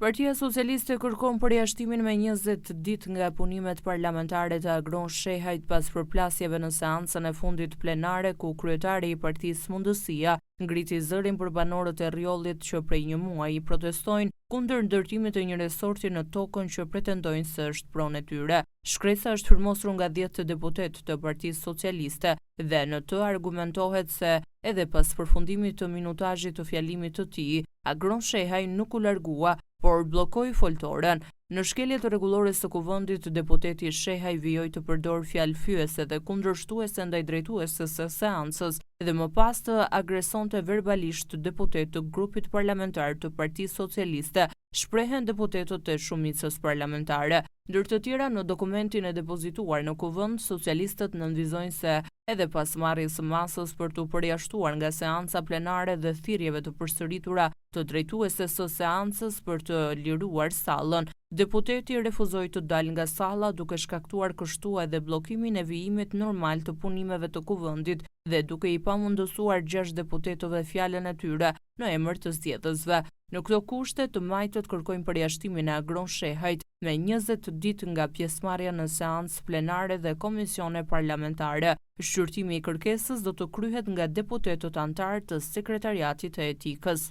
Partia Socialiste kërkon përjashtimin me 20 ditë nga punimet parlamentare të Agron Shehajt pas përplasjeve në seancën e fundit plenare ku kryetari i Partisë Mundësia ngriti zërin për banorët e Rriollit që prej një muaji protestojnë kundër ndërtimit të një resorti në tokën që pretendojnë se është pronë e tyre. Shkresa është firmosur nga 10 deputet të Partisë Socialiste dhe në të argumentohet se edhe pas përfundimit të minutazhit të fjalimit të tij, Agron Shehaj nuk u largua, por bllokoi foltoren. Në shkelje të rregullores së kuvendit, deputeti Shehaj vijoi të përdor fjalë fyese dhe kundërshtuese ndaj drejtuesës së seancës dhe më pas të agresonte verbalisht deputet të grupit parlamentar të Partisë Socialiste, shprehen deputetët e shumicës parlamentare. Ndër të tjera, në dokumentin e depozituar në kuvend, socialistët nënvizojnë se edhe pas marrjes së masës për të përjashtuar nga seanca plenare dhe thirrjeve të përsëritura të drejtuesës së seancës për të liruar sallën, deputeti refuzoi të dalë nga salla duke shkaktuar kështu edhe bllokimin e vijimit normal të punimeve të kuvendit dhe duke i pamundësuar 6 deputetëve fjalën e tyre në emër të zgjedhësve. Në këto kushte, të majtët kërkojnë përjashtimin e Agron Shehajt me 20 ditë nga pjesëmarrja në seancë plenare dhe komisione parlamentare. Shqyrtimi i kërkesës do të kryhet nga deputetët antar të sekretariatit të etikës.